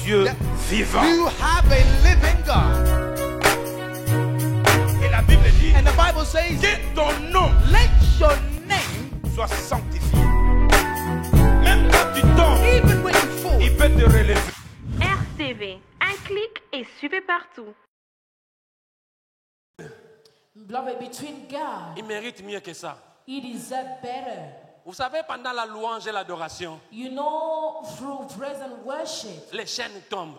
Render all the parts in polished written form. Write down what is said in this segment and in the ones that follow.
Dieu vivant. You have a living God. Et la Bible dit And the Bible says, que ton nom let your name, soit sanctifié. Même quand tu tombes, even when you fall, il peut te relever. RTV, un clic et suivez partout. Beloved, between God, Il mérite mieux que ça. he deserves better. Vous savez, pendant la louange et l'adoration, You know, through praise and worship, les chaînes tombent.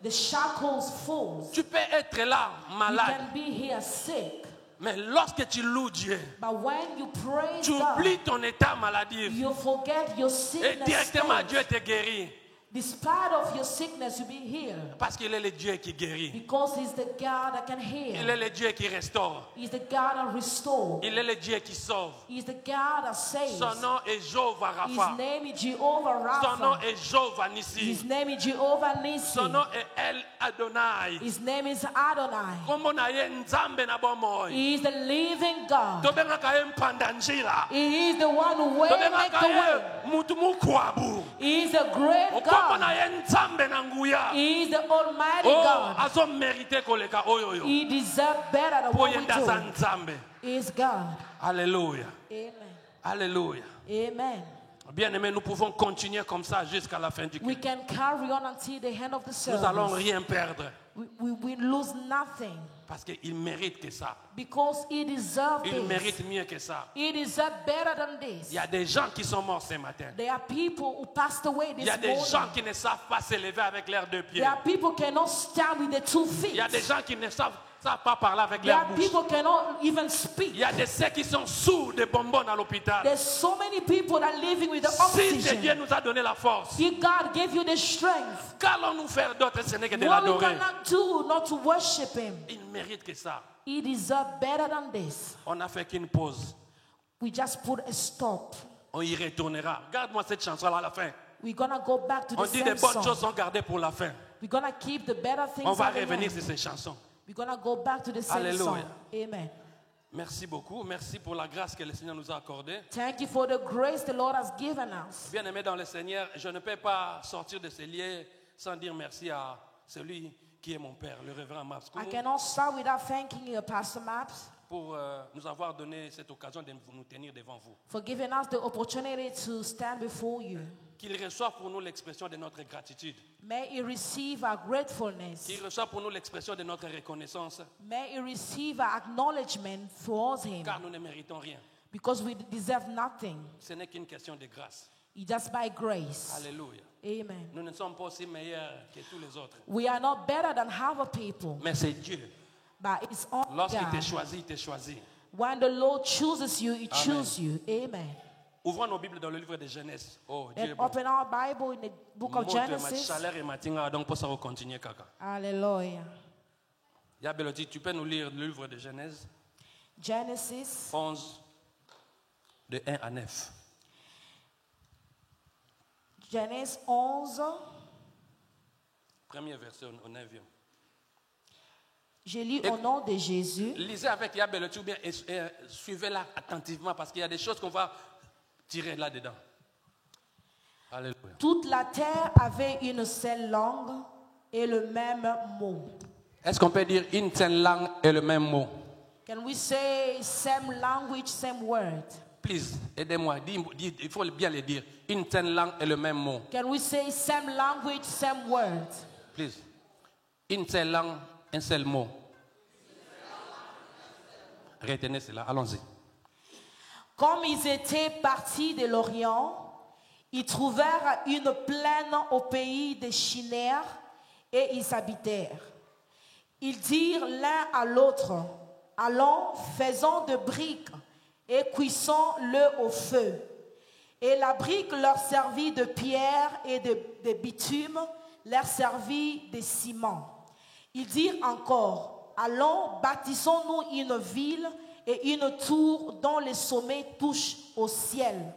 the shackles fall. Tu peux être là, You malade, can be here sick, mais lorsque tu loues Dieu, but when you praise tu God, oublies ton état maladif you forget your et sickness directement state. Dieu te guérit. Despite of your sickness, you be healed. Parce qu'il est le Dieu qui guérit. Because he's the God that can Il est heal. le Dieu qui restaure. He's the God that restores. Il est le Dieu qui sauve. He's the God that saves. Son nom est Jéhovah His Rapha. name is Jehovah Son nom Rapha. est Jéhovah Nissi. His name is Jehovah Son Nissi. nom est El Adonai. His name is Adonai. Kombo na ye nzambe na bomoi. He is the living God. Tobengaka ye mpanda njila. He is the one who will make Tobengaka the ye way. mutu mukwabu. He is the great Okombo na God. ye nzambe na nguya. He is the Almighty Oh, God. azo mérité koleka oyoyo. He deserves better than Po what ye we ndaza do. nzambe. He is God. Alléluia. Amen. Alléluia. Amen. Bien aimé, nous pouvons continuer comme ça jusqu'à la fin du We culte. can carry on until the end of the Nous allons service. rien perdre We lose nothing parce qu'il mérite que ça. because he deserves Il this. mérite mieux que ça. He deserves better than this. Il y a des gens qui sont morts ce matin. There are people who passed away Il this y a des morning. gens qui ne savent pas se lever avec leurs deux pieds. There are people who cannot stand with their 2 feet. Il y a des gens qui ne savent pas parler avec There leur are bouche. people who cannot even speak. Il y a des ceux qui sont sourds de bonbons à l'hôpital. There's so many people that are living with the Si Dieu oxygen. nous a donné la force, If God gave you the strength, qu'allons-nous faire d'autre ce n'est que de what we l'adorer? cannot do not to worship him. Il mérite que ça. He deserves better than this. On n'a fait qu'une pause. We just put a stop. On y retournera. Regarde-moi cette chanson-là à la fin. We're gonna go back to On the dit des same bonnes choses song. sont gardées pour la fin. We're gonna keep the better things. On va at the revenir end. sur ces chansons. We're gonna go back to the same Alléluia. song. Amen. Merci beaucoup. Merci pour la grâce que le Seigneur nous a accordée. Thank you for the grace the Lord has given us. Bien aimé dans le Seigneur, je ne peux pas sortir de ce lieu sans dire merci à celui qui est mon Père, le révérend Maps, I cannot start without thanking you, Pastor Maps, pour nous avoir donné cette occasion de nous tenir devant vous. for giving us the opportunity to stand before you. Qu'il reçoive pour nous l'expression de notre gratitude. May he receive our gratefulness. Qu'il reçoive pour nous l'expression de notre reconnaissance, May he receive our acknowledgement towards him, car nous ne méritons rien. because we deserve nothing. Ce n'est qu'une question de grâce. It's just by grace. Alléluia. Amen. Nous ne sommes pas aussi meilleurs que tous les autres. We are not better than other people, Mais c'est Dieu. but it's on Lorsqu'il te God. choisit, il te choisit. When the Lord chooses you, he Amen. chooses you. Amen. Ouvrons nos Bibles dans le livre de Genèse. Oh, Dieu est And bon. open our Bible in the book of Moto ma Genesis. chaleur et ma tinga, donc pour ça continuer kaka. Hallelujah. Yabeloti, tu peux nous lire le livre de Genèse Genesis 11 de 1 à 9. Genesis 11. Premier verset au 9e. Je lis au nom de Jésus. Lisez avec Yabeloti ou bien suivez-la attentivement parce qu'il y a des choses qu'on va tirer là-dedans. Alléluia. Toute la terre avait une seule langue et le même mot. Est-ce qu'on peut dire une seule langue et le même mot? Can we say same language, same word? Please, aidez-moi. Il faut bien le dire. Une seule langue et le même mot. Can we say same language, same word? Please. Une seule langue, un seul mot. Retenez cela. Allons-y. Comme ils étaient partis de l'Orient, ils trouvèrent une plaine au pays des Chinéens et ils habitèrent. Ils dirent l'un à l'autre, allons, faisons de briques et cuisons-le au feu. Et la brique leur servit de pierre et de bitume, leur servit de ciment. Ils dirent encore, allons, bâtissons-nous une ville et une tour dont les sommets touchent au ciel.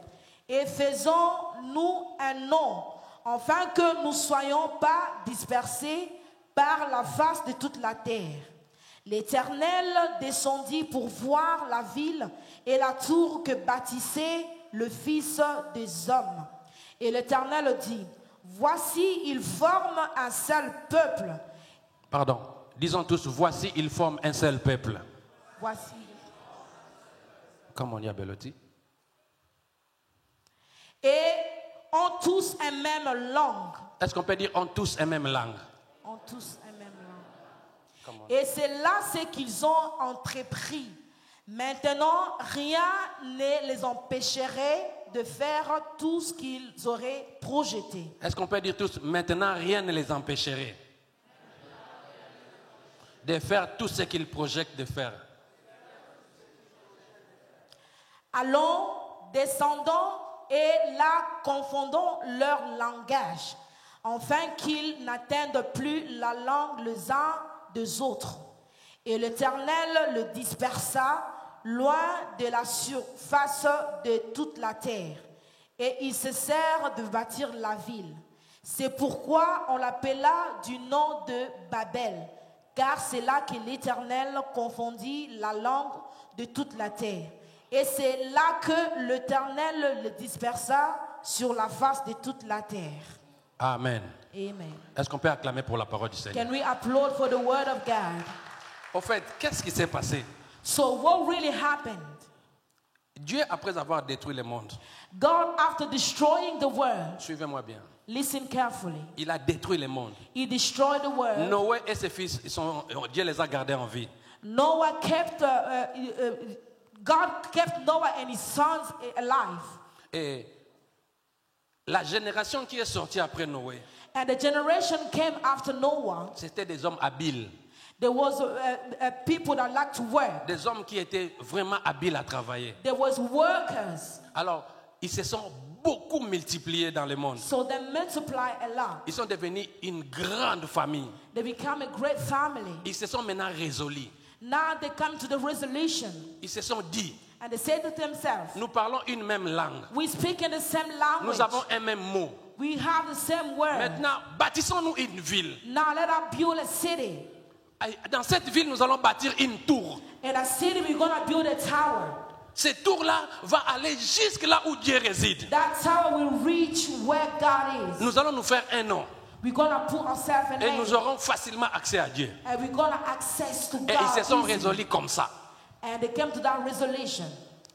Et faisons-nous un nom, afin que nous ne soyons pas dispersés par la face de toute la terre. L'Éternel descendit pour voir la ville et la tour que bâtissait le Fils des hommes. Et l'Éternel dit, Voici, ils forment un seul peuple. Pardon. Disons tous, voici, ils forment un seul peuple. Voici. Comme on dit à Bellotti. Et ont tous une même langue. Est-ce qu'on peut dire ont tous une même langue? Ont tous une même langue. Et c'est là ce qu'ils ont entrepris. Maintenant, rien ne les empêcherait de faire tout ce qu'ils auraient projeté. Est-ce qu'on peut dire tous, maintenant rien ne les empêcherait de faire tout ce qu'ils projettent de faire? Allons, descendons et là confondons leur langage, afin qu'ils n'atteignent plus la langue les uns des autres. Et l'Éternel le dispersa loin de la surface de toute la terre. Et il cessèrent de bâtir la ville. C'est pourquoi on l'appela du nom de Babel, car c'est là que l'Éternel confondit la langue de toute la terre. Et c'est là que l'Éternel le dispersa sur la face de toute la terre. Amen. Amen. Est-ce qu'on peut acclamer pour la parole du Seigneur? Can we applaud for the word of God? Au fait, qu'est-ce qui s'est passé? So what really happened? Dieu, après avoir détruit le monde, God, after destroying the world, suivez-moi bien, listen carefully, il a détruit le monde. he destroyed the world. Noé et ses fils, Dieu les a gardés en vie. Noah kept, God kept Noah and his sons alive. Et la génération qui est sortie après Noé, And the generation came after Noah. c'était des hommes habiles, There was people that liked to work. des hommes qui étaient vraiment habiles à travailler. There was workers. Alors, ils se sont beaucoup multipliés dans le monde. So they multiplied a lot. Ils sont devenus une grande famille. They became a great family. Ils se sont maintenant résolus. Now they come to the resolution Ils se sont dit, and they say to themselves, nous parlons une même langue. we speak in the same language. Nous avons un même mot. We have the same word. Maintenant, bâtissons-nous une ville. Now let us build a city. Dans cette ville, nous allons bâtir une tour. In a city, we're going to build a tower. Cette tour-là va aller jusque là où Dieu réside. That tower will reach where God is. Nous allons nous faire un nom. We're going to put ourselves in Et name. nous aurons facilement accès à Dieu. And we're going to access to God. Et ils se sont easily. résolus comme ça. And they came to that resolution.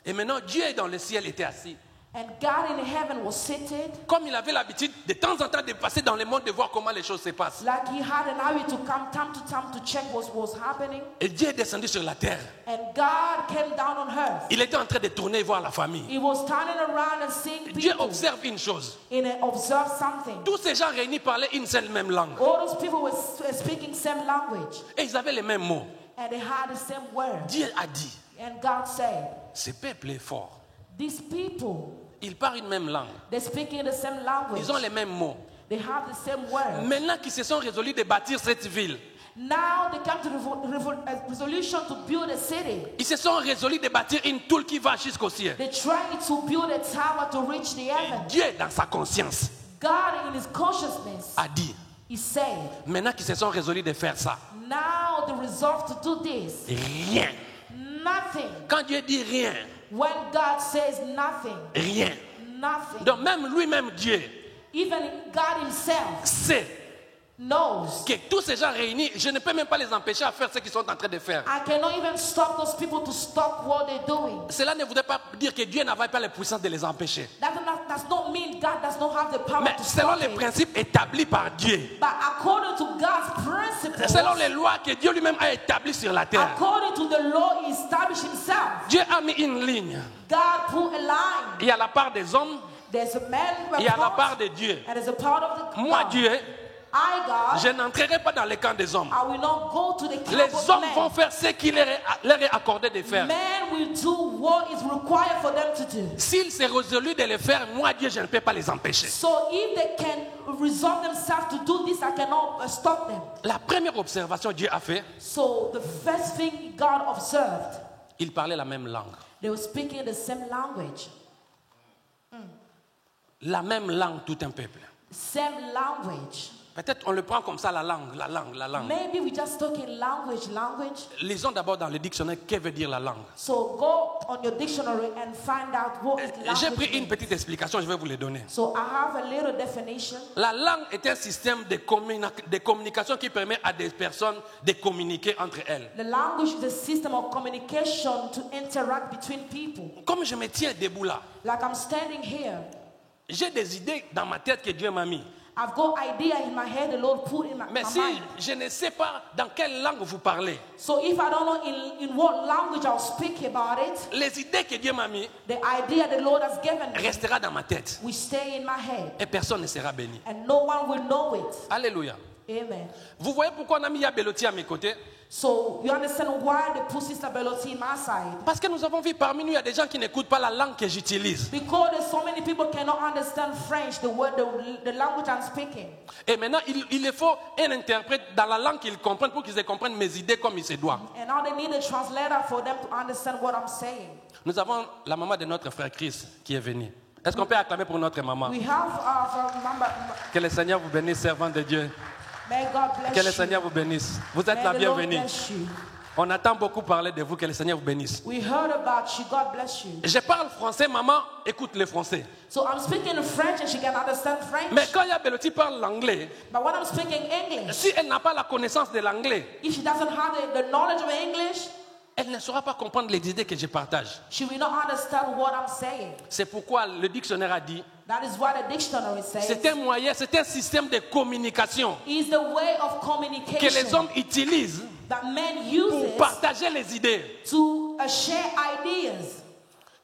Et maintenant, Dieu dans le ciel était assis. And God in heaven was seated. Comme il avait l'habitude de temps en temps de passer dans le monde, de voir comment les choses se passent. Like he had an habit to come time to time to check what was happening. Et Dieu est descendu sur la terre. And God came down on earth. Il était en train de tourner et voir la famille. He was turning around and seeing Dieu people. observe une chose. And observe something. Tous ces gens réunis parlaient une seule même langue. All those people were speaking same language. Et ils avaient les mêmes mots. And they had the same word. Dieu a dit, And God said, ce peuple est fort. these people, Ils parlent une même langue. they're speaking the same language. Ils ont les mêmes mots. They have the same word. Maintenant qu'ils se sont résolus de bâtir cette ville, Now they come to the resolution to build a city. ils se sont résolus de bâtir une tour qui va jusqu'au ciel. They try to build a tower to reach the heaven. Dieu, dans sa conscience, God in his consciousness, a dit, he said, maintenant qu'ils se sont résolus de faire ça, now they resolve to do this. rien. Nothing. Quand Dieu dit rien, When God says nothing, rien. nothing. Donc même lui-même, Dieu, Even God himself sait knows. que tous ces gens réunis, je ne peux même pas les empêcher à faire ce qu'ils sont en train de faire. I cannot even stop those people to stop what they're doing. Cela ne voudrait pas dire que Dieu n'avait pas la puissance de les empêcher. That does not mean God does not have the power Mais to selon stop les it. principes établis par Dieu, But according to God's principles, selon les lois que Dieu lui-même a établies sur la terre, according to the law he established himself, Dieu a mis une ligne. God put a line. Il y a la part des hommes, There's a man, il y a la part de Dieu. and there's a part of the Moi, God. Dieu, I, God, je n'entrerai pas dans le camp des hommes. I will not go to the camp Les of hommes vont men. faire ce qu'il leur est accordé de faire. Men will do what is required for them to do. S'ils se résolus de le faire, moi, Dieu, je ne peux pas les empêcher. So if they can resolve themselves to do this, I cannot stop them. La première observation que Dieu a fait, So the first thing God observed, il parlait la même langue. they were speaking the same language. La même langue, tout un peuple. Same language. Peut-être on le prend comme ça, la langue. Maybe we just talk in language. Lisons d'abord dans le dictionnaire que veut dire la langue. So go on your dictionary and find out what is language. J'ai pris une petite explication, je vais vous le donner. So I have a little definition. La langue est un système de communication qui permet à des personnes de communiquer entre elles. The language is a system of communication to interact between people. Comme je me tiens debout là, Like I'm standing here. j'ai des idées dans ma tête que Dieu m'a mis. I've got idea in my head the Lord put in my Mais si mind. je ne sais pas dans quelle langue vous parlez, So if I don't know in what language I'll speak about it, les idées que Dieu m'a mis the idea the Lord has given me restera dans ma tête will stay in my head. et personne ne sera béni. And no one will know it. Alléluia. Amen. Vous voyez pourquoi on a mis Yabeloti à mes côtés? So you understand why they put Sister Bellotti in my side? Parce que nous avons vu parmi nous, il y a des gens qui n'écoutent pas la langue que j'utilise. Because there's so many people cannot understand French, the language I'm speaking. Et maintenant, il faut un interprète dans la langue qu'ils comprennent pour qu'ils comprennent mes idées comme il se doit. And now they need a translator for them to understand what I'm saying. Nous avons la maman de notre frère Chris qui est venue. Est-ce qu'on peut acclamer pour notre maman? We have Que le Seigneur vous bénisse, servant de Dieu. may God bless Que le you. Seigneur vous bénisse. Vous êtes la May the Lord bienvenue. bless you. On attend beaucoup parler de vous. Que le Seigneur vous bénisse. We heard about you. God bless you. Je parle français, maman, écoute le français. So I'm speaking in French and she can understand French. Mais quand Yabeloti parle l'anglais, But when I'm speaking English, si elle n'a pas la connaissance de l'anglais, if she doesn't have the knowledge of English, elle ne saura pas comprendre les idées que je partage. she will not understand what I'm saying. C'est pourquoi le dictionnaire a dit, That is what the dictionary says. c'est un moyen, c'est un système de communication Is the way of que les communication hommes utilisent that men pour use partager les idées, to share ideas.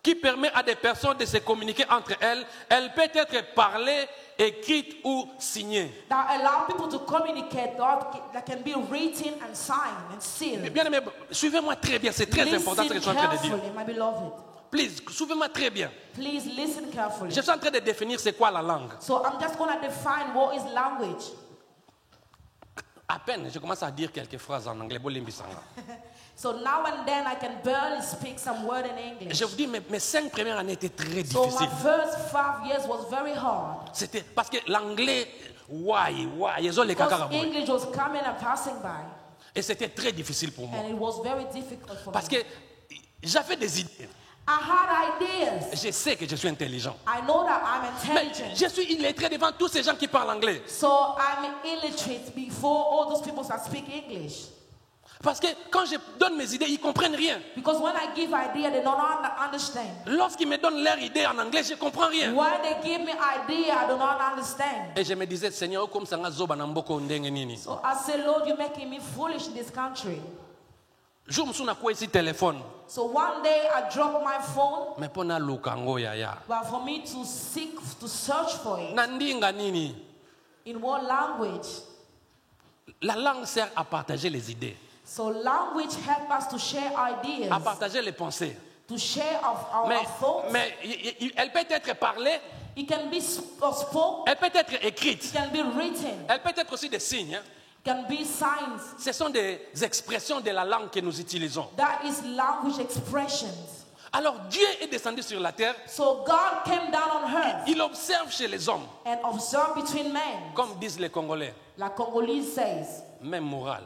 qui permet à des personnes de se communiquer entre elles. Elle peut être parlée, écrite ou signée. That allow people to communicate that can be written and signed and sealed. Bien aimé, suivez-moi très bien, c'est très important ce que je suis en train de dire. carefully, my beloved. Please, suivez-moi très bien. Please listen carefully. Je suis en train de définir c'est quoi la langue. So I'm just going to define what is language. À peine, je commence à dire quelques phrases en anglais. So now and then I can barely speak some word in English. Je vous dis, mes 5 premières années étaient très So my difficiles. first 5 years was very hard. C'était parce que l'anglais, ils ont les Because caca. English was coming and passing by. Et c'était très difficile pour moi. And it was very difficult for Parce me. que j'avais des idées. I had ideas. Je sais que je suis intelligent. I know that I'm Mais intelligent. je suis illettré devant tous ces gens qui parlent anglais. So I'm illiterate before all those people that speak English. Parce que quand je donne mes idées, ils ne comprennent rien. Because when I give idea, they don't understand. Lorsqu'ils me donnent leurs idées en anglais, je ne comprends rien. When they give me idea, I do not understand. Et je me disais, Seigneur, comme ça, zoba na mboko ndenge nini. So I say, Lord, you're making me foolish in this country. Je me suis ici téléphone. So one day I dropped my phone, Mais pona lukango ya. but for me to search for it, Nandinga nini. in what language? La langue sert à partager les idées, So language helps us to share ideas, à partager les pensées. to share our thoughts. Mais elle peut être parlée, It can be spoken, elle peut être écrite, it can be written, elle peut être aussi des signes. it can be signs. Ce sont des expressions de la langue que nous utilisons. That is language expressions. Alors Dieu est descendu sur la terre, So God came down on earth il observe chez les hommes, and observed between men. comme disent les Congolais, Like Congolese says, même morale.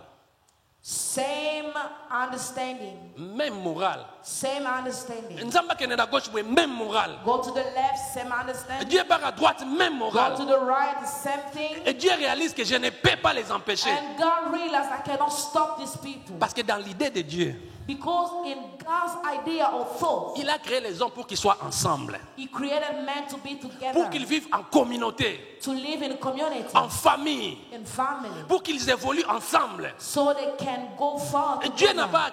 same understanding, Même morale. same understanding. Nzamba kene na gauche, même morale. Go to the left, same understanding. Dieu part à droite, même Go to morale. the right, the same thing. Et Dieu réalise que je ne peux pas les empêcher. And God realized I cannot stop these people. Parce que dans l'idée de Dieu, Because in God's idea or thought, il a créé les hommes pour qu'ils soient ensemble. He created men to be together, Pour qu'ils vivent en communauté, to live in community, en famille. in family, Pour qu'ils évoluent ensemble. so they can go far Dieu n'a together. pas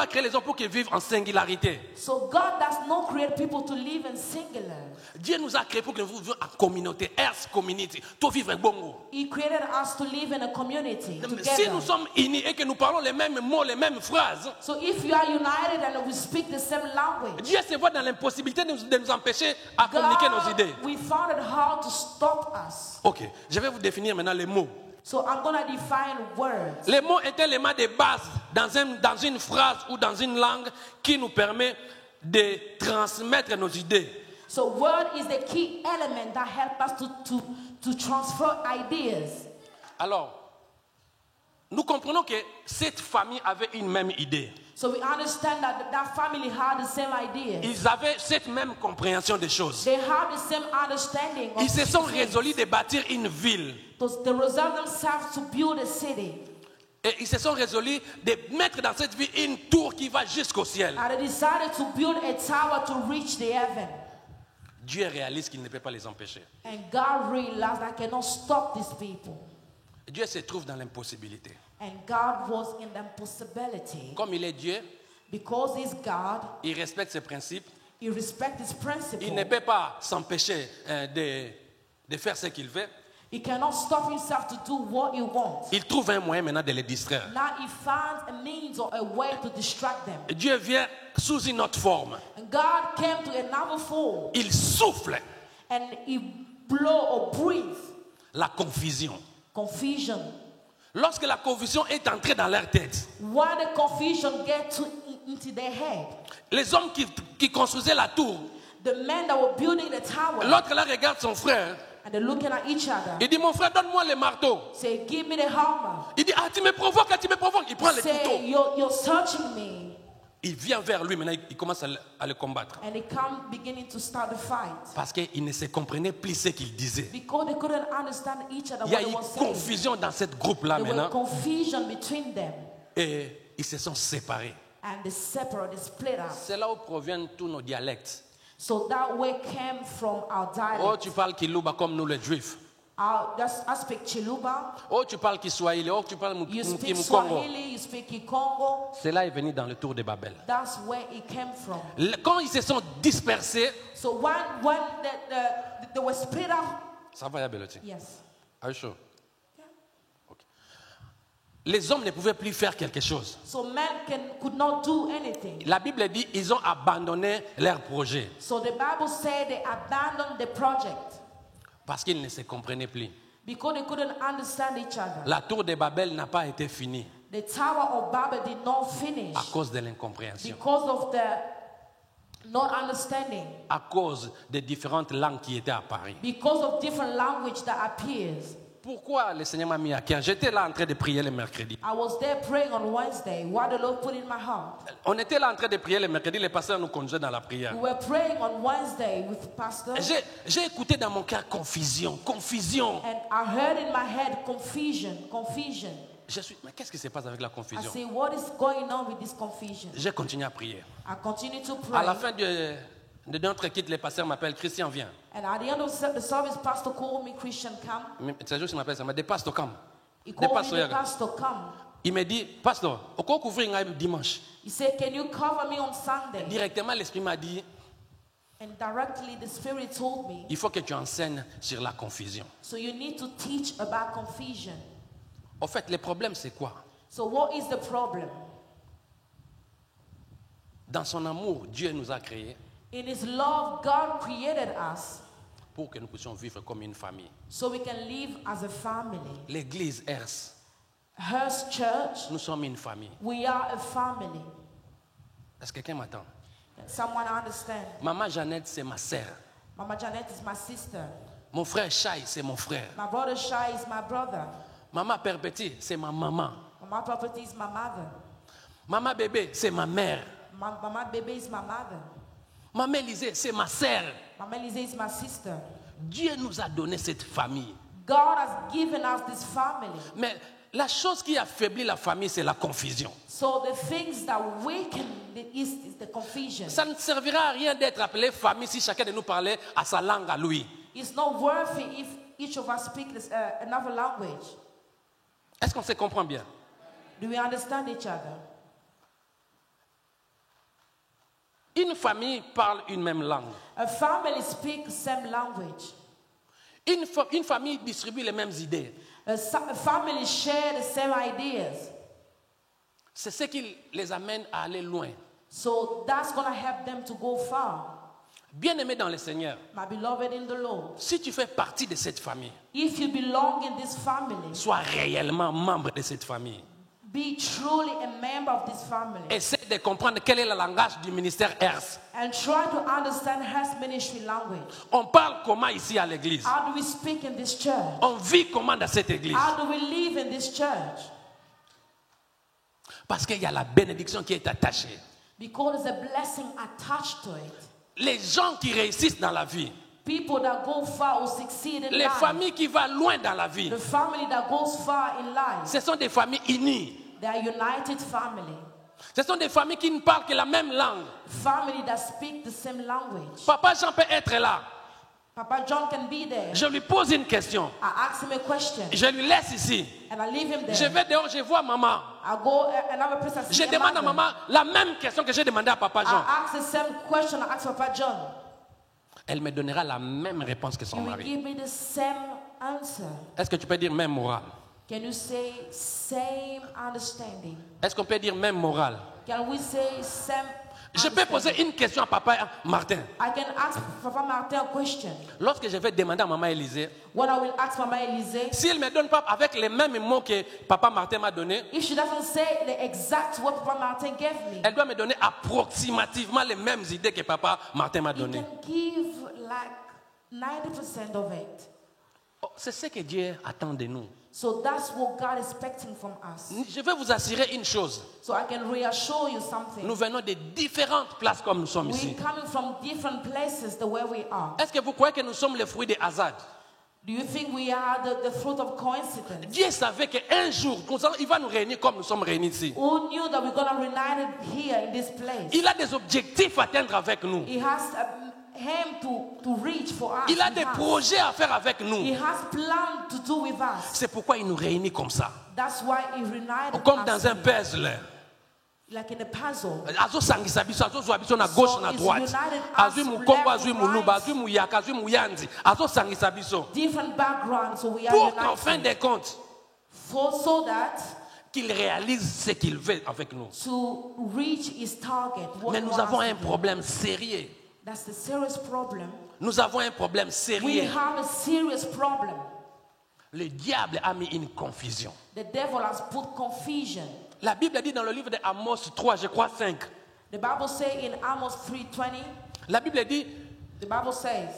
créé les hommes pour qu'ils vivent en singularité. So God does not create people to live in singular. Dieu nous a créé pour que nous vivions en communauté, Earth community, tout vivre en bongo. He created us to live in a community Si nous together. sommes unis et que nous parlons les mêmes mots, les mêmes phrases, So if you are united and we speak the same language, Dieu se voit dans l'impossibilité de nous empêcher à communiquer nos idées. we found it hard to stop us. Ok, je vais vous définir maintenant les mots. So I'm going to define words. Les mots est un élément de base dans une phrase ou dans une langue qui nous permet de transmettre nos idées. So word is the key element that helps us to transfer ideas. Alors, nous comprenons que cette famille avait une même idée. So we understand that that family had the same idea. Ils avaient cette même compréhension des choses. They had the same understanding of Ils se sont things. résolus de bâtir une ville. They resolved themselves to build a city. Et ils se sont résolus de mettre dans cette ville une tour qui va jusqu'au ciel. And they decided to build a tower to reach the heaven. Dieu réalise qu'il ne peut pas les empêcher. And God realized I cannot stop these people. Dieu se trouve dans l'impossibilité. And God was in the impossibility. Comme il est Dieu, Because he's God, il respecte ses principes. he respects his principle. Il ne peut pas s'empêcher de faire ce qu'il veut. He cannot stop himself to do what he wants. Il trouve un moyen maintenant de les distraire. Now he finds a means or a way to distract them. Dieu vient sous une autre forme. And God came to another form Il souffle and he blow or breathe la confusion. confusion. Lorsque la confusion est entrée dans leur tête, When the confusion get into their head, les hommes qui construisaient la tour, the men that were building the tower, l'autre là regarde son frère. and they're looking at each other, Il dit, mon frère, donne-moi le marteau. say, give me the hammer. Il dit, ah, tu me provoques, tu me provoques. Il prend le Say, couteau. you're searching me. Il vient vers lui, maintenant il commence à le combattre. And they come beginning to start the fight. Parce qu'il ne se comprenait plus ce qu'il disait. Because they couldn't understand each other Il y a what eu they were saying. confusion dans cette groupe-là There was maintenant. confusion between them. Et ils se sont séparés. And they separated, they split up. C'est là où proviennent tous nos dialectes. So that way came from our dialect. Oh, tu parles Kiluba comme nous les Juifs. I speak Chiluba. Oh, tu parles Kiswahili. Oh, tu parles You speak Mukongo. Swahili. You speak Kikongo. Cela est venu dans le tour de Babel. That's where it came from. Quand ils se sont dispersés, So when they were split up, ça va, Yabeloti? yes. Are you sure? Okay. Les hommes ne pouvaient plus faire quelque chose. So men could not do anything. La Bible dit ils ont abandonné leur projet So the Bible said they abandoned the project parce qu'ils ne se comprenaient plus. because they couldn't understand each other. La tour de Babel n'a pas été finie The Tower of Babel did not finish à cause de l'incompréhension, because of the not understanding, à cause des différentes langues qui étaient apparues. because of different language that appears. Pourquoi le Seigneur m'a mis à cœur? J'étais là en train de prier le mercredi. I was there praying on Wednesday. What the Lord put in my heart. On était là en train de prier le mercredi, les pasteurs nous conduisaient dans la prière. We were praying on Wednesday with Pastor, J'ai écouté dans mon cœur confusion. and I heard in my head confusion. Mais qu'est-ce qui se passe avec la I confusion? say, what is going on with this confusion? J'ai continué à prier. I continue to À pray. la fin de notre quitte, les pasteurs m'appellent, Christian, viens. And at the end of the service, Pastor called me, Christian, come. C'est juste qu'il m'appelle, ça m'a dit, pasteur, come. He Des called me, pasteurs, the pastor, come. il me dit, pasteur, au quoi couvrir dimanche? He said, can you cover me on Sunday? Directement, l'Esprit m'a dit, And directly the Spirit told me, il faut que tu enseignes sur la confusion. so you need to teach about confusion. En fait, le problème, c'est quoi? So what is the problem? Dans son amour, Dieu nous a créés In His love, God created us pour que nous puissions vivre comme une famille. so we can live as a family. L'église Ers, Hearst Church, nous sommes une famille. we are a family. Est-ce que quelqu'un m'attend? Can someone understand? Maman Jeannette, c'est ma sœur. Mama Janet is my sister. Mon frère Chai, c'est mon frère. My brother Shai is my brother. Maman Père Petit, c'est ma maman. Mama Property is my mother. Maman Bébé, c'est ma mère. Mama Baby is my mother. Maman Élisée, c'est ma sœur. Mama Lisa is my sister. Dieu nous a donné cette famille. God has given us this family. Mais la chose qui affaiblit la famille, c'est la confusion. So the things that weaken is the confusion. Ça ne servira à rien d'être appelé famille si chacun de nous parlait à sa langue à lui. It's not worthy if each of us speak another language. Est-ce qu'on se comprend bien? Do we understand each other? Une famille parle une même langue. A family speaks the same language. Une famille distribue les mêmes idées. A family share the same ideas. C'est ce qui les amène à aller loin. So that's going to help them to go far. Bien-aimé dans le Seigneur, My beloved in the Lord, si tu fais partie de cette famille, if you belong in this family, sois réellement membre de cette famille. be truly a member of this family. Essaie de comprendre quel est le langage du ministère HERS. And try to understand His ministry language. On parle comment ici à l'église? How do we speak in this church? On vit comment dans cette église? How do we live in this church? Parce qu'il y a la bénédiction qui est attachée. Because there's a blessing attached to it. Les gens qui réussissent dans la vie, People that go far will succeed in les life. familles qui vont loin dans la vie, The family that goes far in life. ce sont des familles unies. They are united family. Ce sont des familles qui ne parlent que la même langue. Family that speak the same language. Papa Jean peut être là. Papa John can be there. Je lui pose une question. I ask him a question Je lui laisse ici. and I leave him there. Je vais dehors, je vois maman. I go another place and Je see a demande à mother. maman la même question que j'ai demandé à Papa Jean. I ask the same question I ask Papa John. Elle me donnera la même réponse que son He will mari. give me the same answer. Est-ce que tu peux dire même morale? Can you say same understanding? Est-ce qu'on peut dire même morale? Can we say same Je peux poser understanding? une question à Papa Martin. I can ask Papa Martin a question. Lorsque je vais demander à Maman Élisée, When I will ask Mama Elise, si elle ne me donne pas avec les mêmes mots que Papa Martin m'a donné, if she doesn't say the exact what Papa Martin gave me, elle doit me donner approximativement les mêmes idées que Papa Martin m'a he données. can give like 90% of it. Oh, c'est ce que Dieu attend de nous. So that's what God is expecting from us. Je vais vous assurer une chose. So I can reassure you something. Nous venons de différentes places comme nous sommes ici. We're coming from different places the way we are. Est-ce que vous croyez que nous sommes les fruits des hasards? Do you think we are the fruit of coincidence? Dieu savait qu'un jour, il va nous réunir comme nous sommes réunis ici. Who knew that we're going to reunite here in this place? Il a des objectifs à atteindre avec nous. He has him to reach for us. Il a He des has. projets à faire avec He nous. has plans to do with us. C'est pourquoi il nous réunit comme ça. That's why he reunited Comme us dans un puzzle. like in a puzzle. Azosangisa biso, azozwa biso na gauche na he's droite. united us Azui mukombo, left azui and muluba, right. azui muyaka, azui muyanzi. Azosangisa biso. Different backgrounds, so we are Pour qu'en fin united. de compte, So that qu'il réalise ce qu'il veut avec nous. to reach his target. What Mais he nous wants avons us un to do. problème sérieux. That's the serious problem. Nous avons un problème We sérieux. have a serious problem. Le diable a mis une confusion. The devil has put confusion. La Bible dit dans le livre de Amos 3, je crois 5. The Bible says in Amos 3:20, La Bible dit, the Bible says,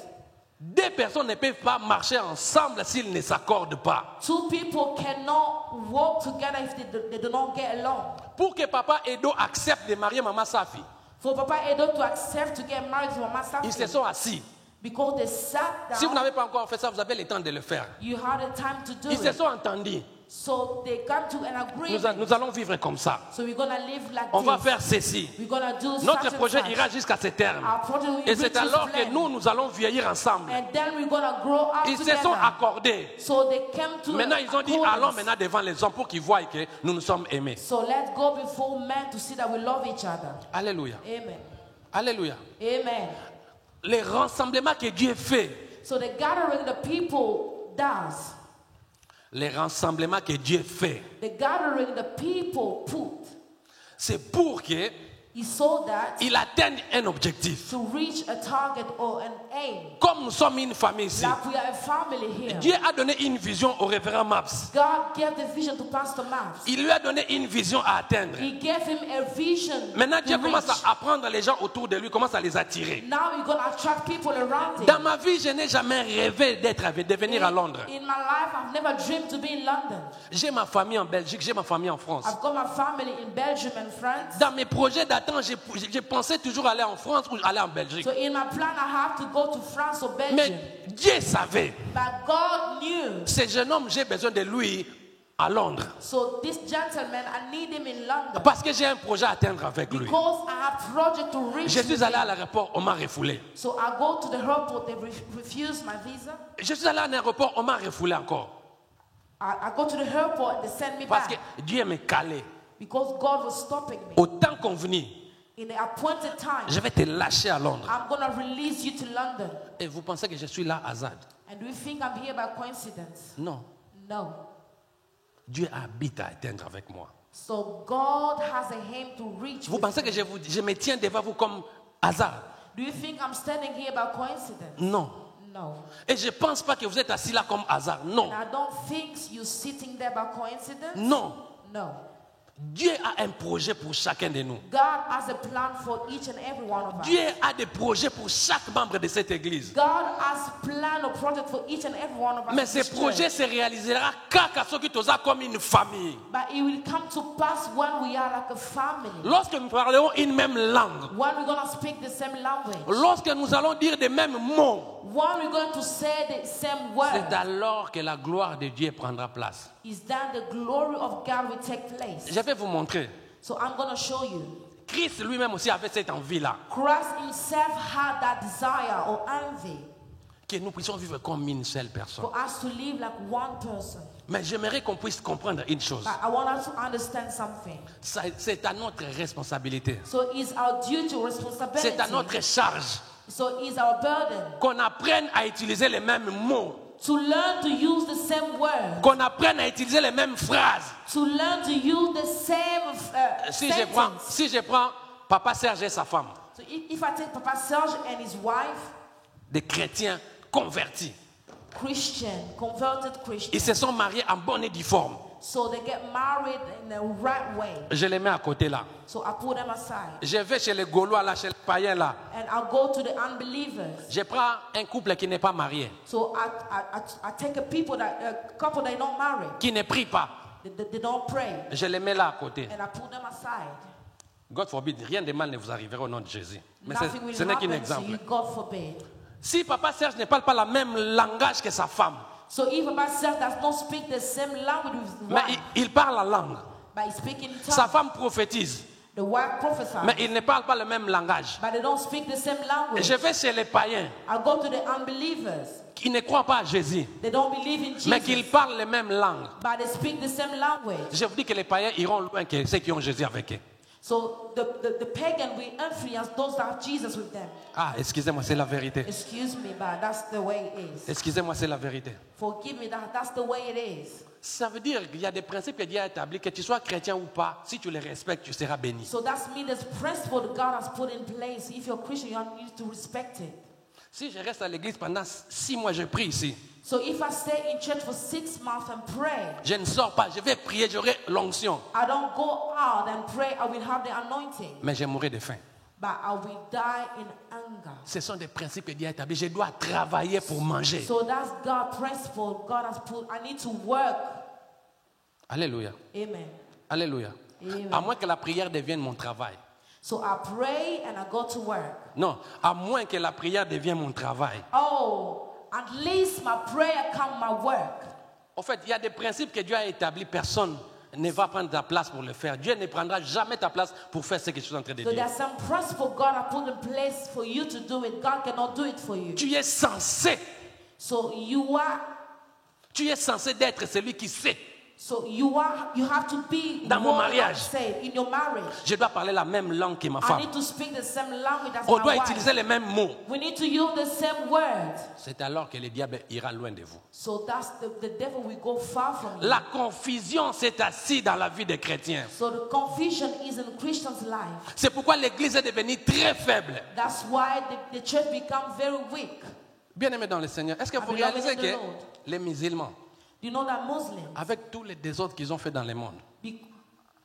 deux personnes ne peuvent pas marcher ensemble s'ils ne s'accordent pas. two people cannot walk together if they do not get along. Pour que Papa Edo accepte de marier Maman Safi, For Papa Edo to accept to get married to Mama ils se Safi, sont assis. because they sat Si vous down, n'avez pas encore fait ça, vous avez le temps de le faire. you had the time to do Ils se it. sont entendus. So they got to an agreement. Nous allons vivre comme ça. So we're going to live like On va this. faire ceci. We're going to do Notre such and projet such. ira jusqu'à ce terme. Our project will Et reach c'est this alors que plan. nous allons vieillir ensemble. And then we're going to grow up Ils se together. sont accordés. So they came to Maintenant, ils ont dit, accordance. allons maintenant devant les hommes pour qu'ils voient que nous nous sommes aimés. So let's go before men to see that we love each other. Alléluia. Amen. Alléluia. Amen. Les rassemblements que Dieu fait, So the gathering the people does, les rassemblements que Dieu fait, the gathering the people put, c'est pour que is so that il atteigne un objectif. to reach a target or an aim. Comme nous sommes une famille ici, Like we are a family here. Dieu a donné une vision au révérend Maps. God gave the vision to Pastor Maps. Il lui a donné une vision à atteindre. He gave him a vision. Maintenant, to Dieu commence reach. à apprendre les gens autour de lui, commence à les attirer. Now you're going to attract people around him. Dans ma vie, je n'ai jamais rêvé de venir à Londres. In my life, I've never dreamed to be in London. J'ai ma famille en Belgique, j'ai ma famille en France. I've got my family in Belgium and France. Dans mes projets d'attente, j'ai pensé toujours aller en France ou aller en Belgique. So in my plan, I have to go to France or Belgium. Mais Dieu savait, But God knew. ce jeune homme, j'ai besoin de lui à Londres. So this gentleman, I need him in London. Parce que j'ai un projet à atteindre avec lui. Because I have project to reach. Je suis with allé à him. l'aéroport, on m'a refoulé. So I go to the airport, they refuse my visa. Je suis allé à l'aéroport, on m'a refoulé encore. I go to the airport, they send me Parce que back. Dieu me calait. Because God was stopping me. Au temps convenu, In the appointed time, je vais te lâcher à Londres. I'm going to release you to London. Et vous pensez que je suis là à hasard? And do you think I'm here by coincidence? Non. No. Dieu habite à atteindre avec moi. So God has a aim to reach. Vous with pensez me. que je me tiens devant vous comme hasard? Do you think I'm standing here by coincidence? Non. No. Et je ne pense pas que vous êtes assis là comme hasard. Non. And I don't think you're sitting there by coincidence. Non. No. Dieu a un projet pour chacun de nous. God has a plan for each and every one of us. Dieu a des projets pour chaque membre de cette église. God has plan or project for each and every one of us. Mais in ces this projets church. se réaliseront quand ceux qui sont comme une famille. But it will come to pass when we are like a family. Lorsque nous parlerons une même langue. When we're going to speak the same language. Lorsque nous allons dire les mêmes mots. When we're going to say the same words. C'est alors que la gloire de Dieu prendra place. Is that the glory of God will take place. Je vais vous montrer. So I'm going to show you. Christ lui-même aussi avait cette envie-là. Christ himself had that desire or envy Que nous puissions vivre comme une seule personne. for us to live like one person. Mais j'aimerais qu'on puisse comprendre une chose. But I want us to understand something. C'est à notre responsabilité. So it's our duty, responsibility. C'est à notre charge So it's our burden qu'on apprenne à utiliser les mêmes mots. to learn to use the same word, Qu'on apprenne à utiliser les mêmes phrases. to learn to use the same sentence. Si je prends Papa Serge et sa femme, So if I take Papa Serge and his wife, des chrétiens convertis, Christian, converted ils Christian, se sont mariés en bonne et due forme. so they get married in the right way. Je les mets à côté là. So I put them aside Je vais chez les Gaulois là, chez les païens là. and I go to the unbelievers. Je prends un couple qui n'est pas marié, So I take a couple that don't marry, qui ne prie pas. they don't pray, Je les mets là à côté. and I put them aside. God forbid, rien de mal ne vous arrivera au nom de Jésus. Mais Nothing will ce n'est qu'un happen to you, exemple. God forbid. Si Papa Serge ne parle pas le même langage que sa femme, So if Papa Serge does not speak the same language with his mais wife, il parle la langue. but he speaks in Sa tongues, femme prophétise, the wife prophesies, mais il ne parle pas le même langage. but they don't speak the same language. Je vais chez les païens I go to the unbelievers. qui ne croient pas à Jésus, They don't believe in mais Jesus, qu'ils parlent les mêmes langues. but they speak the same language. Je vous dis que les païens iront loin que ceux qui ont Jésus avec eux. So the pagan will influence those that have Jesus with them. Ah, excusez-moi, c'est la vérité. Excuse me, but that's the way it is. Excusez-moi, c'est la vérité. Forgive me, that's the way it is. Ça veut dire qu'il y a des principes que Dieu a établis, que tu sois chrétien ou pas, si tu les respectes, tu seras béni. So that's me, this principle that God has put in place. If you're a Christian, you need to respect it. Si je reste à l'église pendant 6 mois, je prie ici. So if I stay in church for 6 months and pray, Je ne sors pas, je vais prier, j'aurai l'onction. I don't go out and pray, I will have the anointing, Mais je mourrai de faim. but I will die in anger. Ce sont des principes que Dieu a établis. Je dois travailler pour manger. So that's God's principle. God has put, I need to work. Alléluia. Amen. Alléluia. Amen. À moins que la prière devienne mon travail. So I pray and I go to work. Non, à moins que la prière devienne mon travail. Oh, at least my prayer come my work. En fait, il y a des principes que Dieu a établis. Personne ne va prendre ta place pour le faire. Dieu ne prendra jamais ta place pour faire ce que tu es en train de So dire. there's some principle God has put in place for you to do it. God cannot do it for you. Tu es censé So Tu es censé d'être celui qui sait. you have to be Dans mon what mariage. God said in your marriage. Je dois parler la même langue que ma I femme. need to speak the same language as On my doit wife. utiliser les mêmes mots. We need to use the same words. C'est alors que le diable ira loin de vous. So that's the devil will go far from you. La confusion s'est assise dans la vie des chrétiens. So the confusion is in Christian's life. C'est pourquoi l'église est devenue très faible. That's why the church becomes very weak. Bien-aimés dans le Seigneur, est-ce que vous beloved réalisez in the que Lord. les musulmans, You know that Muslims, avec tous les désordres qu'ils ont fait dans le monde,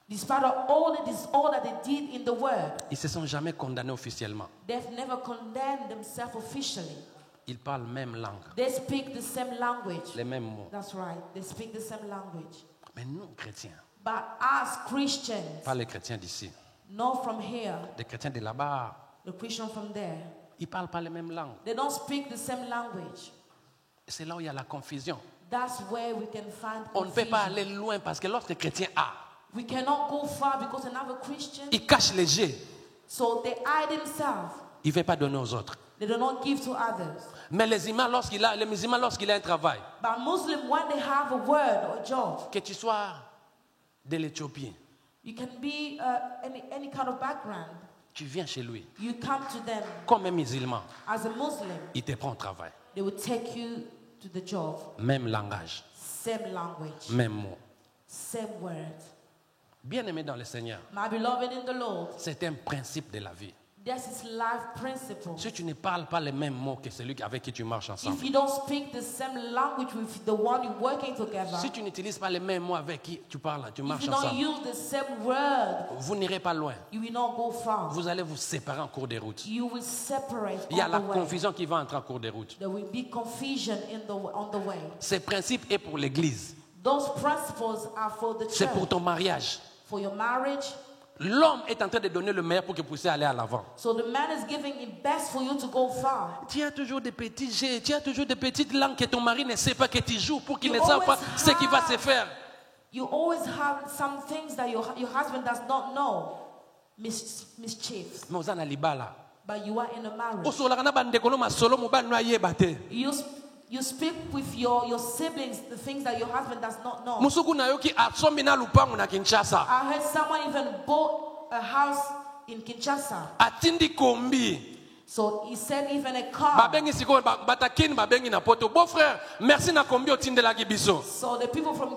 despite of all the disorder they did in the world, ils ne se sont jamais condamnés officiellement. they've never condemned themselves officially. Ils parlent même langue, They speak the same language. les mêmes mots. That's right. They speak the same language. Mais nous, chrétiens, But as Christians, pas les chrétiens d'ici, not from here, les chrétiens de là-bas, the Christian from there, ils ne parlent pas les mêmes langues. they don't speak the same language. C'est là où il y a la confusion. That's where we can find On ne peut pas confusion. aller loin parce que lorsque le chrétien a, We cannot go far because another Christian, il cache les jets, so they hide themselves. il ne veut pas donner aux autres. They do not give to others. Mais les musulmans, lorsqu'il a un travail, But Muslim, when they have a word or a job, que tu sois de l'Éthiopie, you can be any kind of background. tu viens chez lui, You come to them comme un musulman, as a Muslim. il te prend au travail. They will take you to the job. Même langage, Same language, même mot. same words. Bien-aimé dans le Seigneur, My beloved in the Lord, c'est un principe de la vie. That's his life principle. Si tu ne parles pas les mêmes mots que celui avec qui tu marches ensemble, If you don't speak the same language with the one you're working together, si tu n'utilises pas les mêmes mots avec qui tu parles, tu if marches you don't ensemble, use the same word, vous n'irez pas loin. you will not go far. Vous allez vous séparer en cours de route. You will separate Il y a on la the way. confusion qui va entrer en cours de route. There will be confusion on the way. Ces principes est pour l'église. Those principles are for the C'est pour church, ton mariage. for your marriage. L'homme est en train de donner le meilleur pour que vous puissiez aller à l'avant. So the man is giving the best for you to go far. Tu as toujours des petits jets, tu as toujours des petites langues que ton mari ne sait pas que tu joues pour qu'il You ne sache pas always ce qui va have- se faire. You always have some things that your husband does not know, mischiefs, Mais oza na libala. but you are in a marriage. Osolaka na bandeko no masolo mobali no ayeba te. You speak with your siblings the things that your husband does not know. Musuku na yoki asombi na lupango na Kinshasa. I heard someone even bought a house in Kinshasa. Atindi kombi. So he said even a car. Babengi siko batakini babengi na poto. Beau frère, merci na kombi otindelaki biso. So the people from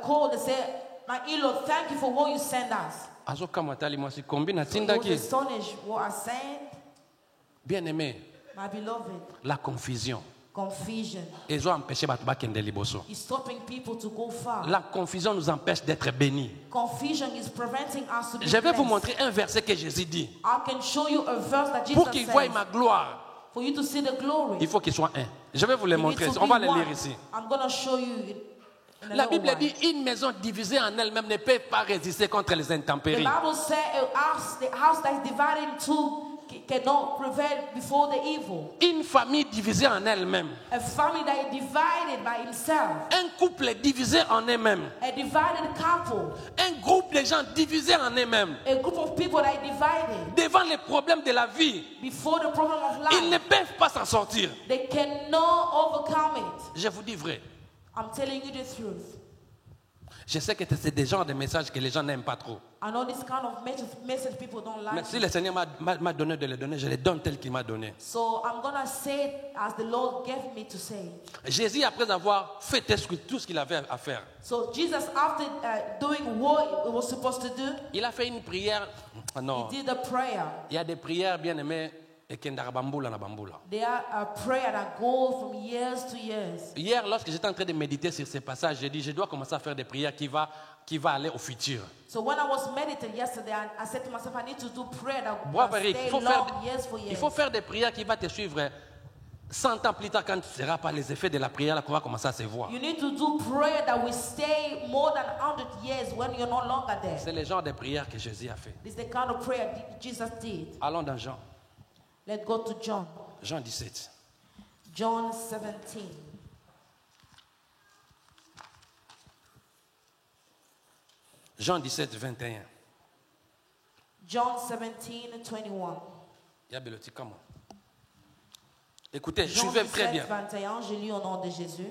called and said, my in-law, thank you for what you send us. Azoka matali mwasi kombi na So he was tindaki. astonished what I said. Bien aimé, My beloved, la confusion. confusion Ezo empêcher bato bakende liboso. is stopping people to go far. La confusion nous empêche d'être bénis. Confusion is preventing us to be Je vais vous blessed. montrer un verset que Jésus dit. I can show you a verse that Jesus Pour qu'il voie says. ma gloire, For you to see the glory. il faut qu'il soit un. Je vais vous le You need montrer. to On va be le one. lire ici. I'm going to show you in a La little Bible while. dit une maison divisée en elle-même ne peut pas résister contre les The intempéries. Bible says the house that is divided in two cannot prevail before the evil. Une famille divisée en elle-même. A family that is divided by himself. Un couple divisé en eux-mêmes. A divided couple. Un groupe de gens divisés en eux-mêmes. A group of people that are divided Devant les problèmes de la vie, before the problem of ils ne life. peuvent pas s'en sortir. They cannot overcome it. Je vous dis vrai. I'm telling you the truth. Je sais que c'est des genres de messages que les gens n'aiment pas trop. I know this kind of message people don't Mais like. si le Seigneur m'a donné de les donner, je les donne tel qu'il m'a donné. So I'm going to say it as the Lord gave me to say. Jésus, après avoir fait tout ce qu'il avait à faire, So Jesus, after doing what he was supposed to do, il a fait une prière. Non, he did a prayer. il y a des prières bien aimées et qui na bambula. They are a prayer that goes from years to years. Hier, lorsque j'étais en train de méditer sur ces passages, j'ai dit, je dois commencer à faire des prières qui va aller au futur. So when I was meditating yesterday, I said to myself, I need to do prayer that Bravo, will Eric. stay Il faut, long, years for il years. faut faire des prières qui vont te suivre 100 ans plus tard quand ce ne sera pas les effets de la prière là qu'on va commencer à se voir. You need to do prayer that will stay more than 100 years when you're no longer there. C'est le genre de prière que Jésus a fait. This is the kind of prayer Jesus did. Allons dans Jean. Let's go to John. Jean 17. John 17. Jean 17, 21. John 17, 21. Il y a Beloti, comment? Écoutez, Jean suivez très 17, bien. 21, je lis au nom de Jésus.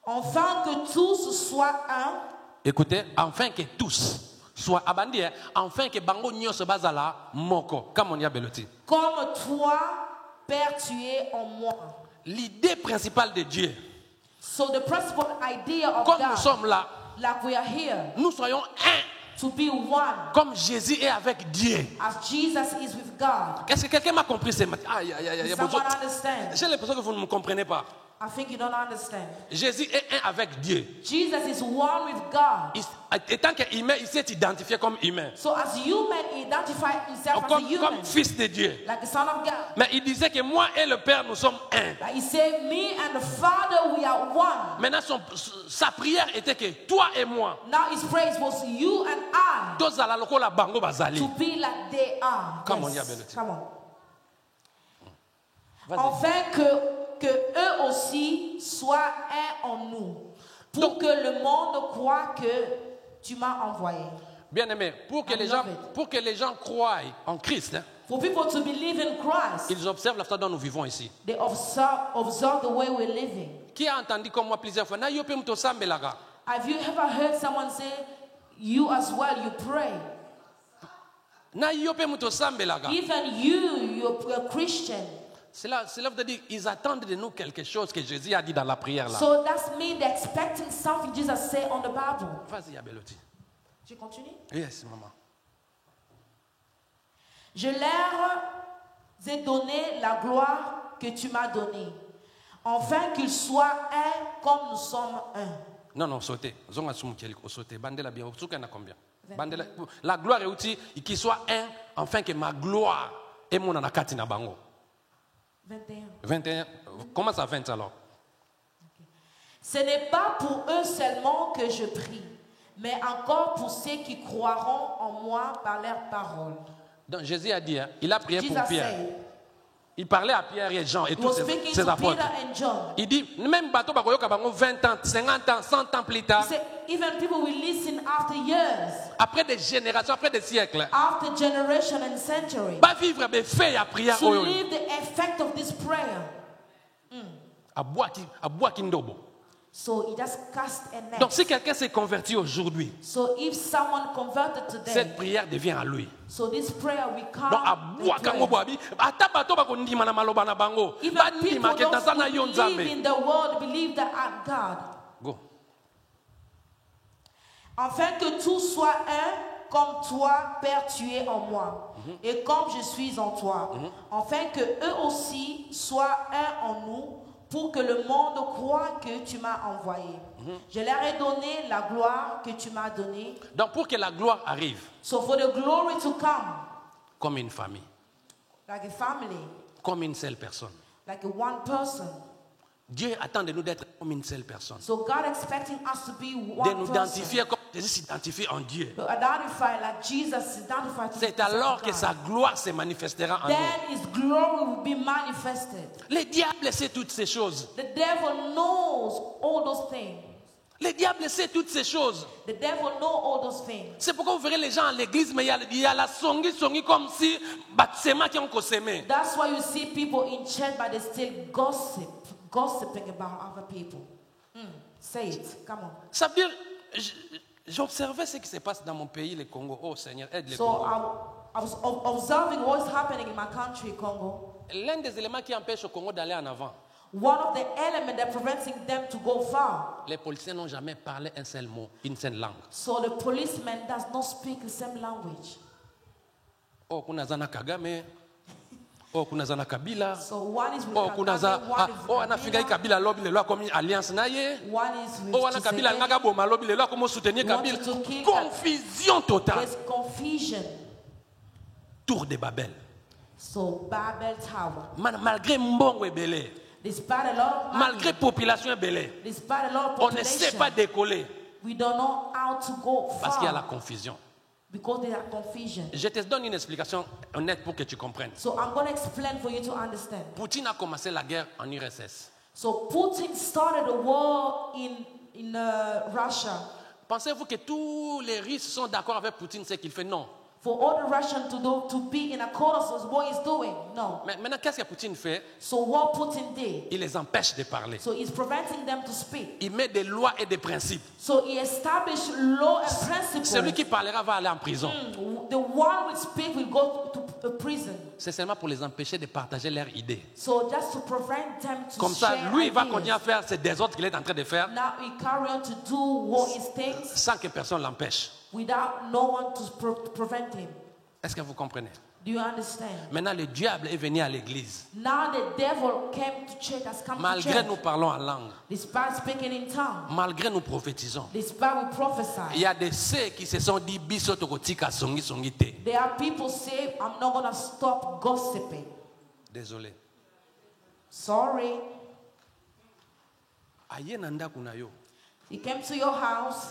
Enfin que tous soient un, Écoutez, afin que tous soient abandis, afin que bango nyonso bazala moko, comme on y a Beloti. comme toi, Père, tu es en moi. L'idée principale de Dieu, So the principal idea of comme nous God, sommes là, like we are here, nous soyons un, to be one, comme Jésus est avec Dieu. as Jesus is with God. Est-ce que quelqu'un m'a compris ce matin? Aïe, aïe, aïe, aïe. Someone understand? J'ai l'impression que vous ne me comprenez pas. I think you don't understand. Jésus est un avec Dieu. Jesus is one with God. Étant qu'humain, il s'est identifié comme humain. So as human, he identified himself as a human, Comme fils de Dieu. like the Son of God. Mais il disait que moi et le Père, nous sommes un. Like he said, me and the Father, we are one. Maintenant, sa prière était que toi et moi, Now his praise was you and I, tozala lokola bango bazali. to be like they are. Come on, Yes. Yabeloti. Come on. Vas-y. Afin que eux aussi soient un en nous, pour Donc- que le monde croie que tu m'as envoyé. Bien aimé, pour que I les love gens, it. pour que les gens croient en Christ, hein, For people to believe in Christ, ils observent la façon dont nous vivons ici. they observe the way we're living. Qui a entendu comme moi plusieurs fois, na yo pe mto sambelaga. Have you ever heard someone say, you as well, you pray? Na yo pe mto sambelaga. Even you're a Christian. Cela veut dire qu'ils attendent de nous quelque chose que Jésus a dit dans la prière là. So that's me they're expecting something Jesus said on the Bible. Vas-y, Yabeloti. Tu continues? Yes, maman. Je leur ai donné la gloire que tu m'as donnée, afin qu'ils soient un comme nous sommes un. Non, sautez. Sautez. Bandela bien. Combien? La gloire est aussi qu'il soit un, afin que ma gloire est mon anakati na bango. 21. 21. Comment ça 20 alors? Ce n'est pas pour eux seulement que je prie, mais encore pour ceux qui croiront en moi par leurs paroles. Donc Jésus a dit, il a prié pour Jesus Pierre. said, Il parlait à Pierre et Jean et he tous was ses speaking to apôtres. Peter and John. Il dit, même bateau bakoyoka bango 20 ans, 50 ans, 100 ans plus He tard, said, even people will listen after years, après des générations, après des siècles, after generation and century, va vivre des faits à prière. to live the effect of this prayer. À bois kindobo. So he just cast a net. Donc si quelqu'un s'est converti aujourd'hui, So if someone converted today, cette prière devient à lui. so this prayer will come. Donc à the bois prayer. kango boabi, ata bato bakondima na maloba na bango, Even bandima people ke tazana don't yo believe nzambe. in the world, believe that I'm God. Go. Afin que tout soit un, comme toi, Père, tu es en moi, et comme je suis en toi. Afin que eux aussi soient un en nous, pour que le monde croie que tu m'as envoyé. Je leur ai donné la gloire que tu m'as donnée. Donc pour que la gloire arrive, So for the glory to come, comme une famille, like a family, comme une seule personne. like a one person. Dieu attend de nous d'être comme une seule personne. So God expecting us to be De one nous person. identifier comme Jésus s'identifie en Dieu. To identify like Jesus identified to C'est himself alors to que God. sa gloire se manifestera en nous. Then his glory will be manifested. Le diable sait toutes ces choses. The devil knows all those things. Le diable sait toutes ces choses. The devil knows all those things. C'est pourquoi vous verrez les gens à l'église, mais il y a la songi comme si bâtiment qui ont semé. That's why you see people in church, but they still gossiping about other people. Say it, come on. Ça veut dire, j'observais ce qui se passe dans mon pays, le Congo. Oh Seigneur, aide le So Congo. I was observing what's happening in my country, Congo. L'un des éléments qui empêche au Congo d'aller en avant, One of the elements that preventing them to go far. les policiers n'ont jamais parlé un seul mot, une seule langue. So the policeman does not speak the same language. Oh, kuna zana Kagame. Oh, kuna zana Kabila. So one is with Oh, kuna za Kagame, one is with oh, anafiga Kabila lobby le loi comme alliance na ye. one is with Oh, wana Kabila Tshisekedi. ngaka boma lobby le loi comme soutenir Wanted Kabila. to kill Confusion totale. There's confusion. Tour de Babel. So Babel Tower. Malgré mbongo ebele, Despite a lot of money, malgré population ebele, despite a lot of on ne sait population, pas décoller we don't know how to go parce qu'il y a la far confusion. because there are confusion. Je te donne une explication honnête pour que tu comprennes. So I'm going to explain for you to understand. Poutine a commencé la guerre en URSS. So Putin started a war in Russia. Pensez-vous que tous les Russes sont d'accord avec Poutine, ce qu'il fait? Non. For all the Russians to be in accordance with what he's doing? No. Mais maintenant, qu'est-ce que Poutine fait? So what Putin did, Il les empêche de parler. so he's preventing them to speak. Il met des lois et des principes. So he established law and principles. Celui qui parlera va aller en prison. The one will speak will go to prison. C'est seulement pour les empêcher de partager leurs idées. So just to prevent them to Comme ça, share lui, il va ideas. continuer à faire ces désordres qu'il est en train de faire Now he carry on to do what he thinks sans que personne l'empêche. without no one to prevent him. Est-ce que vous comprenez? Do you understand? Maintenant, le diable est venu à l'église. Now the devil came to church, has come to Malgré church. nous parlons en langue, Despite speaking in tongues, malgré nous prophétisons, despite we il prophesy, y a des ceux qui se sont dit biso tokotika songi songi te. there are people say, I'm not going to stop gossiping. Désolé. Sorry. Aye nanda kuna yo. He came to your house,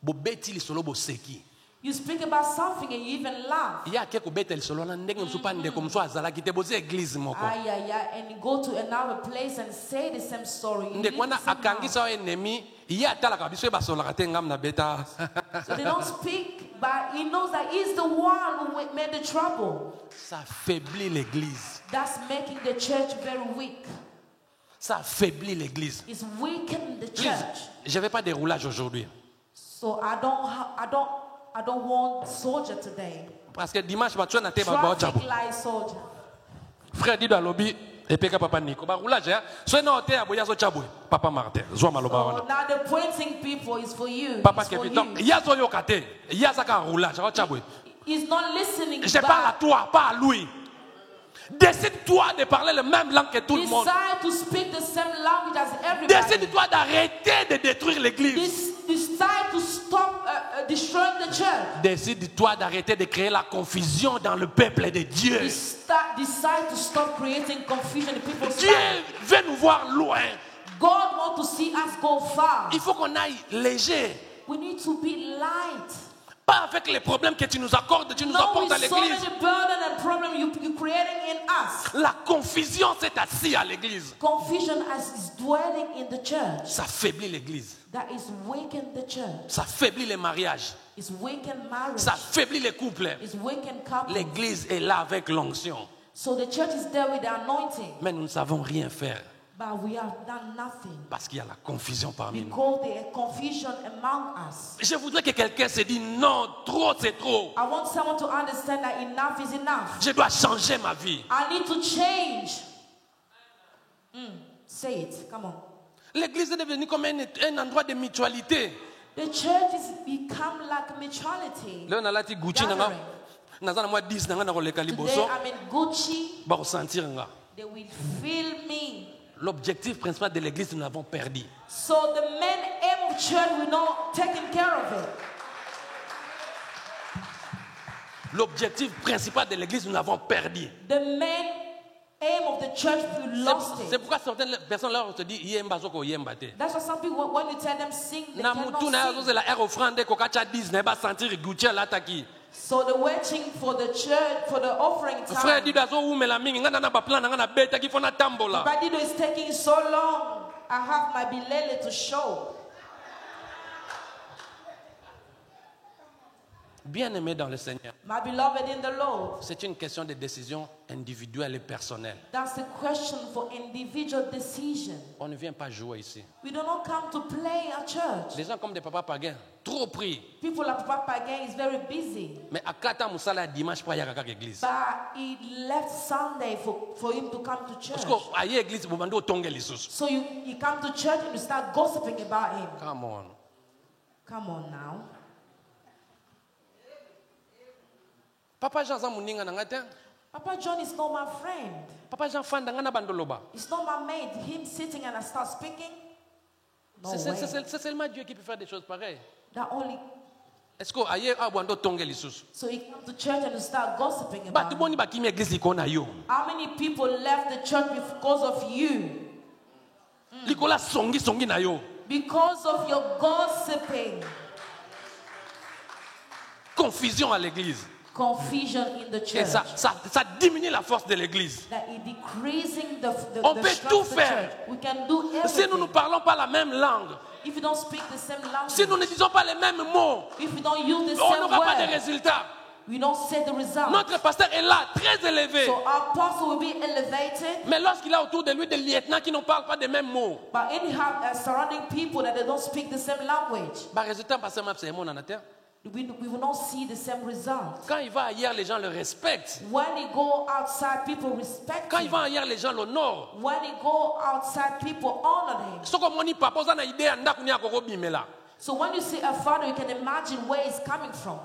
Bobeti lisolo boseki. you speak about something and you even laugh. Il y a quelques bêtes lisolo na ndenge msupa ndeko mswa azalaki te bozi église moko. Ay, ay, ay, and you go to another place and say the same story. You Ndeko live the wana same akangisa house. wa ennemi, il atalaka biso basolaka te ngam na beta. So they don't speak, but he knows that he's the one who made the trouble. Ça affaiblit l'église. That's making the church very weak. Ça affaiblit l'église. It's weakening the Please, church. je vais pas déroulage aujourd'hui. So I don't want soldier today. Parce que dimanche, tu as été à Traffic light soldier. Frère dit dans le lobby, et puis papa Nico. Bah roulage, hein. Soit non, t'es à Boyazo Chaboué. Papa Martin, Zoa Maloba. So now the pointing people is for you. Papa It's for Kevin, you. Yazo Yokate, Yazaka roulage, Chaboué. He's not listening Je parle à back. toi, pas à lui. Décide-toi de parler la même langue que tout le monde. Decide to speak the same language as everybody. Décide-toi d'arrêter de détruire l'église. Decide to stop destroying the church. Décide-toi d'arrêter de créer la confusion dans le peuple de Dieu. Decide to stop creating confusion in people's Dieu lives. veut nous voir loin. God wants to see us go far. Il faut qu'on aille léger. We need to be light. Pas avec les problèmes que tu nous accordes, tu nous No, apportes à with so l'église. many burden and problem you're creating in us. La confusion s'est assise à l'église. Confusion is dwelling in the church. Ça affaiblit l'église. That is weaken the church. Ça affaiblit les mariages. It's weaken marriage. Ça affaiblit les couples. It's weaken couples. L'église est là avec l'onction. So the church is there with the anointing. Mais nous ne savons rien faire But we have done nothing. parce qu'il y a la confusion parmi nous. Because there is confusion among us. Je voudrais que quelqu'un se dise non, trop c'est trop. I want someone to understand that enough is enough. Je dois changer ma vie. I need to change. Say it. Come on. L'église est devenue comme un endroit de mutualité. The church has become like mutuality. Là, on a là, tu Gucci, Gathering. nanga moi 10 nanga na koleka Today liboso, I'm in Gucci. ba ressentir nga. They will feel me. L'objectif principal de l'église, nous l'avons perdu. So the main aim of church, we're not taking care of it. L'objectif principal de l'église, nous l'avons perdu. The main aim of the church, we lost C'est it. pourquoi certaines personnes là, on te dit yemba zoko yemba te. That's why some people, when you tell them sing, they Na cannot mutu na yazo sing. c'est la air offrande ko kacha 10 na ba sentir Gucci la taki. So they're waiting for the church, for the offering Frère time. dit dazo umela mingi ngana na ba plan na ngana beta ki fona tambola. But it is taking so long. I have my bilele to show. Bien-aimé dans le Seigneur, My beloved in the Lord. c'est une question de décision individuelle et personnelle. That's a question for individual decision. On ne vient pas jouer ici. We do not come to play at church. Les gens comme des papas pagans, trop pris. People like Papa Gang is very busy. Mais akata musala dimanche pour y aller à l'église. But he left Sunday for him to come to church. Parce que à l'église, vous mandez autant que les sous. So you come to church and you start gossiping about him. Come on. Come on now. Papa Jean Zamuninga nangate. Papa John is not my friend. Papa Jean Fanda ngana bandoloba. It's not my mate. Him sitting and I start speaking. No way. C'est seulement Dieu qui peut faire des choses pareilles. That only. Est-ce que aye abwando tonge les sous? So you come to church and you start gossiping Ba about tu him. boni ba kimi église ikona yo. How many people left the church because of you? Likola songi na yo. Because of your gossiping. Confusion à l'église. Confusion in the Et church. ça diminue la force de l'église. That is decreasing the On the peut strength tout of the faire. church. We can do Si nous ne everything. parlons pas la même langue, If you don't speak the same language, si nous ne disons pas les mêmes mots, if you don't use the on same n'aura pas de word, résultats. we don't say the result. Notre pasteur est là, très élevé. So our pastor will be elevated, Mais lorsqu'il a autour de lui des lieutenants qui ne parlent pas les mêmes mots, but anyhow, surrounding people that they don't speak the same language, bah, résultat, pasteur Map, c'est mon anateur. we will not see the same result. Quand il va ailleurs, les gens le respectent. When he go outside, people respect Quand il him. va ailleurs, les gens l'honorent. When he go outside, people honor him. Ce que mon papa, on a idée, on a kobimela. So when you see a father, you can imagine where he's coming from.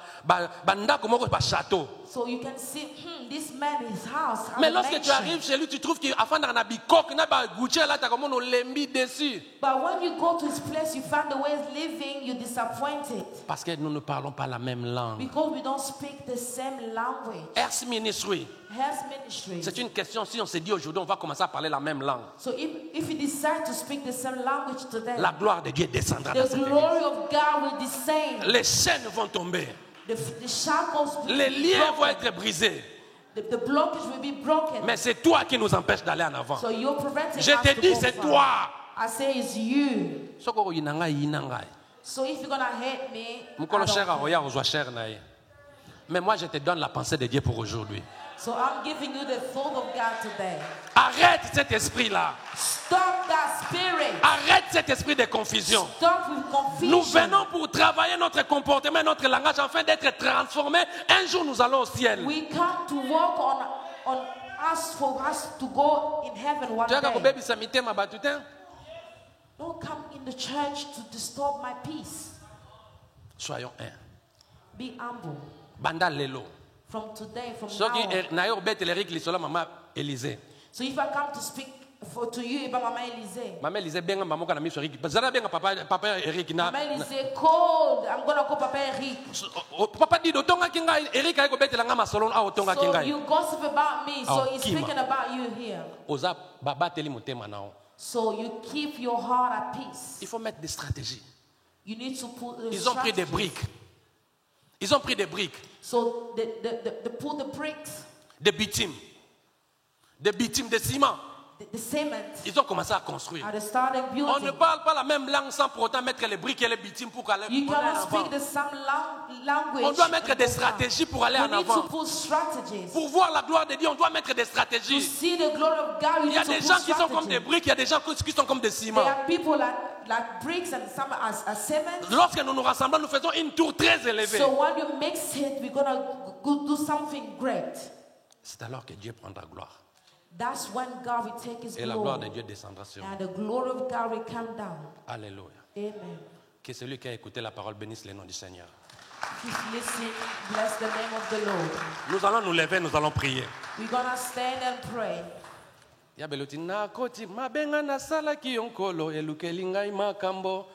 Papa, château. So you can see, this man, his house, has Mais a lorsque tu mansion. arrives chez lui, tu trouves qu'il a fait un bicoque, il a goûté là, tu as comme on lembi dessus. But when you go to his place, you find the way he's living, you're disappointed. Parce que nous ne parlons pas la même langue. Because we don't speak the same language. Earth Ministry, Health ministry. c'est une question. Si on se dit aujourd'hui, on va commencer à parler la même langue, So if you decide to speak the same language today, la gloire de Dieu descendra dans the cette église. glory of God will descend. Les chaînes vont tomber. The shackles will Les be liens vont broken. être brisés. The blockage will be broken. Mais c'est toi qui nous empêche d'aller en avant. So you're preventing Je us te to dis, go c'est far. toi. I say it's you. Soko yinanga yinanga. So if you're gonna hate me, I Mukolo don't cher a care. oya ozwa cher na ye. Mais moi je te donne la pensée de Dieu pour aujourd'hui. So I'm giving you the thought of God today. Arrête cet esprit là. Stop that spirit. Arrête cet esprit de confusion. Stop with confusion. Nous venons pour travailler notre comportement, notre langage afin d'être transformés. Un jour nous allons au ciel. We come to work on us for us to go in heaven one Tu as day. kobebisa mitema batutin. Don't come in the church to disturb my peace. Soyons un. Be humble. Banda lelo. From today, from So now qui on. na yo bête Eric lisola mama Élysée. So if I come to speak to you about Mama Elise, Mama Élysée benga mamoka na miso Eric. Bazala benga papa Eric na. Mama Elise cold, I'm going to call Papa Eric. Papa dit otonga kinga Eric ay ko bête la ngama salon a otonga So kinga. you gossip about me, so he's Kima. speaking about you here. Oza baba teli motema nao. So you keep your heart at peace. Il faut mettre des stratégies. You need to put Ils ont pris des briques. Ils ont pris des briques, So they put the bricks, des bitumes, de ciment. the cement, Ils ont commencé à construire. at the starting On ne building. parle pas la même langue sans pour autant mettre les briques et les bitumes pour aller You pour aller en cannot speak avant. the same language. On doit mettre and des go down. stratégies pour aller You en need to avant. put strategies. Pour voir la gloire de Dieu, on doit mettre des To stratégies. see the glory of God, you Il y a need to des put gens qui sont comme des strategies. briques, il y a des gens qui sont comme des There ciments. are people like bricks and some as cement. Lorsque nous nous rassemblons, nous faisons une tour très élevée. So when you mix it, we're gonna go do something great. C'est alors que Dieu prendra gloire. That's when God will take His Et la gloire de glory, Dieu descendra sur nous. and the glory of God will come down. Alléluia. Amen. Que celui qui a écouté la parole bénisse le nom du Seigneur. Please listen, bless the name of the Lord. Nous allons nous lever, nous allons prier. We're gonna stand and pray. Ya beloti na koti mabenga na sala ki onkolo elukeli ngai makambo.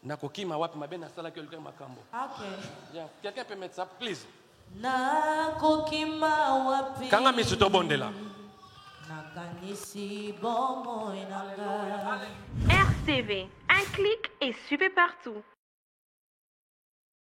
Nakokima wapi mabenga na sala ki elukeli makambo. Okay. Yeah. Quelqu'un peut mettre ça, please. Nakokima wapi Kanga misu tobondela. nakanisi bomo inanga. RCV, un clic et suivez partout.